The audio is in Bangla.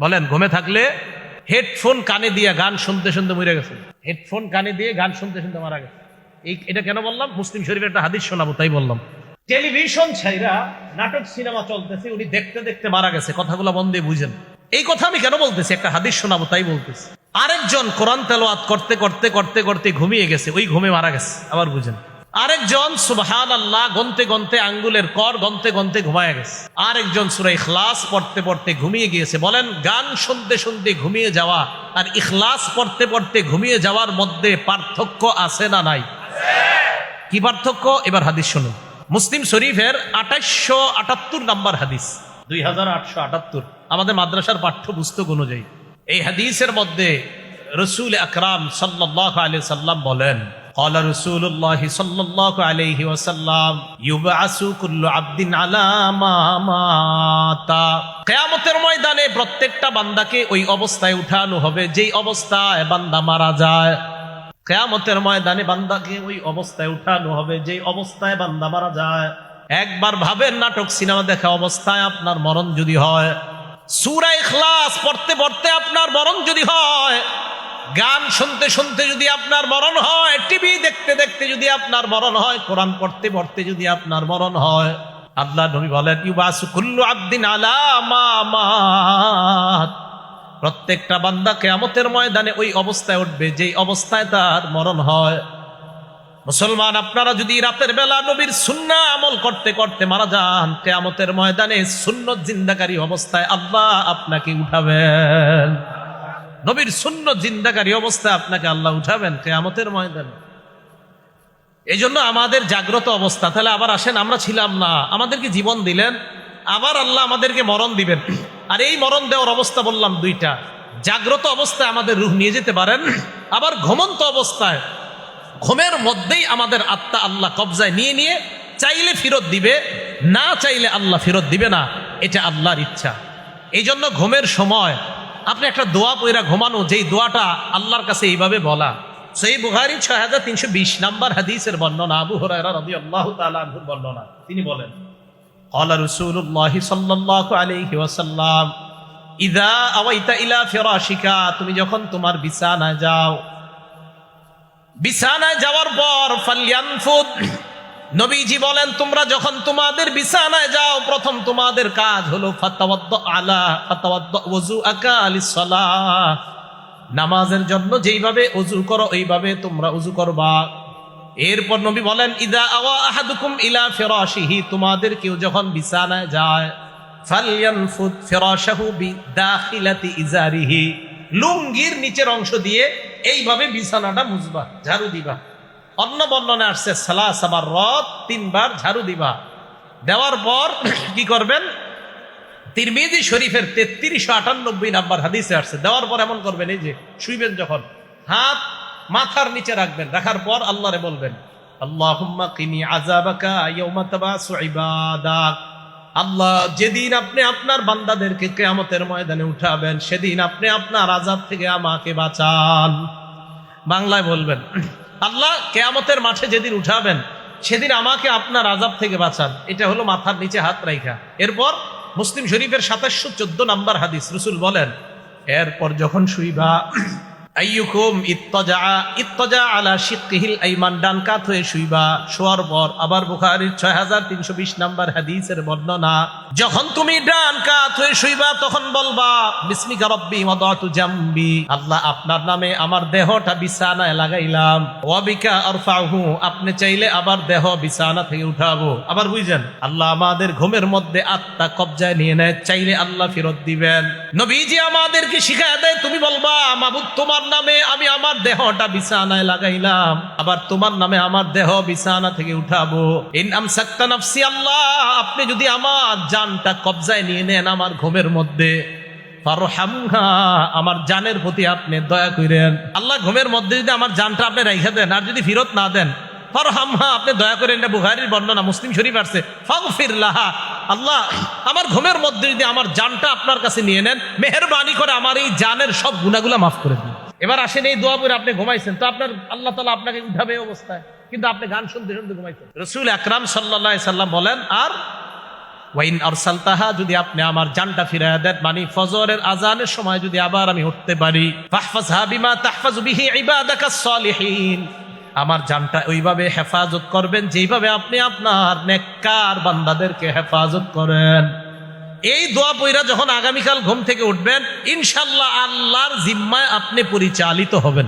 বলেন ঘুমে থাকলে হেডফোন কানে দিয়ে গান শুনতে শুনতে মরে গেছে, হেডফোন কানে দিয়ে গান শুনতে শুনতে মারা গেছে। এটা কেন বললাম? মুসলিম শরীফের একটা হাদিস শোনাবো তাই বললাম। টেলিভিশন ছাইরা নাটক সিনেমা চলতেছে, উনি দেখতে দেখতে মারা গেছে। কথাগুলো মন দিয়ে বুঝেন। এই কথা আমি কেন বলতেছি? একটা হাদিস শোনাবো তাই বলতেছি। আরেকজন কোরআন তেলাওয়াত করতে করতে করতে করতে ঘুমিয়ে গেছে, ওই ঘুমে মারা গেছে। আবার বুঝেন, আরেকজন সুবহানাল্লাহ গনতে গনতে আঙ্গুলের কর গনতে গনতে ঘুমায় গেছে। আরেকজন সূরা ইখলাস পড়তে পড়তে ঘুমিয়ে গিয়েছে। বলেন গান শুনতে শুনতে ঘুমিয়ে যাওয়া আর ইখলাস পড়তে পড়তে ঘুমিয়ে যাওয়ার মধ্যে পার্থক্য আছে না নাই? কি পার্থক্য? এবার হাদিস শুনুন। মুসলিম শরীফের 2878 নম্বর হাদিস, 2878 আমাদের মাদ্রাসার পাঠ্যপুস্তক অনুযায়ী। এই হাদিসের মধ্যে রাসূল আকরাম সাল্লাল্লাহু আলাইহি সাল্লাম বলেন, قال رسول الله صلى الله عليه وسلم يبعث كل عبد على ما مات। কিয়ামতের ময়দানে প্রত্যেকটা বান্দাকে ওই অবস্থায় উঠানো হবে যেই অবস্থায় বান্দা মারা যায়। কিয়ামতের ময়দানে বান্দাকে ওই অবস্থায় উঠানো হবে যেই অবস্থায় বান্দা মারা যায়। একবার ভাবেন, নাটক সিনেমা দেখা অবস্থায় আপনার মরণ যদি হয়, সূরা ইখলাস পড়তে পড়তে আপনার মরণ যদি হয়, গান শুনতে শুনতে যদি আপনার মরণ হয়, টিভি দেখতে দেখতে যদি আপনার মরণ হয়, কোরআন পড়তে পড়তে যদি আপনার মরণ হয়, আল্লাহ নবী বলেন ইউবাসু কুল্লু আবদিন আলা মা মাত। প্রত্যেকটা বান্দা কিয়ামতের ময়দানে ওই অবস্থায় উঠবে যেই অবস্থায় তার মরণ হয়। মুসলমান, আপনারা যদি রাতের বেলা নবীর সুন্নাহ আমল করতে করতে মারা যান, কিয়ামতের ময়দানে সুন্নত জিন্দাকারী অবস্থায় আল্লাহ আপনাকে উঠাবেন। নবীর সুন্নত জিন্দাকারী অবস্থায় আপনাকে আল্লাহ উঠাবেন কিয়ামতের ময়দানে। এই জন্য আমাদের জাগ্রত অবস্থা। তাহলে আবার আসেন, আমরা ছিলাম না, আমাদেরকে জীবন দিলেন, আবার আল্লাহ আমাদেরকে মরণ দিবেন। আর এই মরণ দেওয়ার অবস্থা বললাম দুইটা। জাগ্রত অবস্থায় আমাদের রূহ নিয়ে যেতে পারেন, আবার ঘুমন্ত অবস্থায় ঘুমের মধ্যেই আমাদের আত্মা আল্লাহ কবজায় নিয়ে নিয়ে চাইলে ফেরত দিবে, না চাইলে আল্লাহ ফেরত দিবে না। এটা আল্লাহর ইচ্ছা। এই জন্য ঘুমের সময় আপনি একটা দোয়া পড়া ঘুমানো, যেই দোয়াটা আল্লাহর কাছে এইভাবে বলা। সহিহ বুখারী 6320 নম্বর হাদিসের বর্ণনা, আবু হুরায়রা রাদিয়াল্লাহু তাআলা আনহুর বর্ণনা। তিনি বলেন, ক্বালা রাসূলুল্লাহ সাল্লাল্লাহু আলাইহি ওয়াসাল্লাম ইযা আওয়াইতা ইলা ফিরাশিকা, তুমি যখন তোমার বিছানায় যাও, বিছানায় যাওয়ার পর ফালয়ানফুদ, নবীজি বলেন তোমরা যখন তোমাদের বিছানায় যাও, প্রথম তোমাদের কাজ হলো ফাতাওয়াদ্দা ওযুআকা লিস-সালাহ, নামাজের জন্য যেইভাবে ওযু করো এইভাবে তোমরা ওযু করবা। এরপর নবী বলেন ইযা আওয়া আহাদুকুম ইলা ফিরাশিহি, তোমাদের কেউ যখন বিছানায় যায়, ফালয়ানফুদ ফিরাশাহু বিদাখিলাতি ইজারিহি, লুঙ্গির নিচের অংশ দিয়ে এইভাবে বিছানাটা মুছবা, ঝাড়ু দিবা। অন্য বর্ণনা আসছে সালাসা মাররাত, 3 বার ঝাড়ু দিবা। দেওয়ার পর কি করবেন? তিরমিজি শরীফের 3398 নাম্বার হাদিসে আসছে, দেওয়ার পর এমন করবেন, এই যে শুইবেন যখন হাত মাথার নিচে রাখবেন, রাখার পর আল্লাহরে বলবেন আল্লাহুম্মা কিনি আযাবাকা ইয়াওমা তাবাসু ইবাদাক, আল্লাহ যেদিন আপনি আপনার বান্দাদেরকে কিয়ামতের ময়দানে উঠাবেন, সেদিন আপনি আপনার আযাব থেকে আমাকে বাঁচান। বাংলায় বলবেন, আল্লাহ কিয়ামতের মাঠে যেদিন উঠাবেন সেদিন আমাকে আপনার আযাব থেকে বাঁচান। এটা হলো মাথার নিচে হাত রাখা। এরপর মুসলিম শরীফের 2714 নম্বর হাদিস, রাসূল বলেন এরপর যখন শুইবা, আইয়ুকুম ইত্তাজা আলা শিক্কিহিল আইমান, ডান কাত হয়ে শুইবা। শোয়ার পর আবার বুখারীর 6320 নম্বর হাদিসের বর্ণনা, যখন তুমি ডান কাত হয়ে শুইবা তখন বলবা বিসমিকা রাব্বি ওয়াদাতু জামবি, আল্লাহ আপনার নামে আমার দেহটা বিছানায় লাগাইলাম। ওয়া বিকা আরফাহু, আপনি চাইলে আবার দেহ বিছানা থেকে উঠাবো। আবার বুঝেন, আল্লাহ আমাদের ঘুমের মধ্যে আত্মা কবজায় নিয়ে নেয়, চাইলে আল্লাহ ফেরত দিবেন। নবীজি আমাদেরকে শিখায় দেয়, তুমি বলবা মাবুদ তোমার নামে আমি আমার দেহটা বিছানায় লাগাইলাম, আবার তোমার নামে আমার দেহ বিছানা থেকে উঠাবো। ইন আমসাকতা নাফসি, আল্লাহ আপনি যদি আমার জানটা কবজায় নিয়ে নেন আমার ঘুমের মধ্যে, ফারহামহা, আমার জানের প্রতি আপনি দয়া করেন। আল্লাহ ঘুমের মধ্যে যদি আমার জানটা আপনি রাইখা দেন আর যদি ফেরত না দেন, ফারহামহা, আপনি দয়া করেন। এটা বুখারীর বর্ণনা, মুসলিম শরীফ আসছে ফাগফির লাহা, আল্লাহ আমার ঘুমের মধ্যে যদি আমার জানটা আপনার কাছে নিয়ে নেন, মেহেরবানি করে আমার এই জানের সব গুনাহগুলো মাফ করে দিন। এবার আসেন, এই দোয়া পড়ে আপনি ঘুমাইছেন, তো আপনার আল্লাহ তাআলা আপনাকে উঠাবে এই অবস্থায়, কিন্তু আপনি গান শুনতে শুনতে ঘুমাইছেন। রাসূল আকরাম সাল্লাল্লাহু আলাইহি সাল্লাম বলেন, আর ওয়াইন আরসালতাহা, যদি আপনি আমার জানটা ফিরায়া দেন, মানে ফজরের আজানের সময় যদি আবার আমি উঠতে পারি, ফাহফাজহা বিমা তাহফাজু বিহি ইবাদাকাস সালিহিন, আমার জানটা ওইভাবে হেফাজত করবেন যেইভাবে আপনি আপনার নেককার বান্দাদেরকে হেফাজত করেন। এই দোয়া পয়রা যখন আগামীকাল ঘুম থেকে উঠবেন, ইনশাআল্লাহ আল্লাহর জিম্মায় আপনি পরিচালিত হবেন।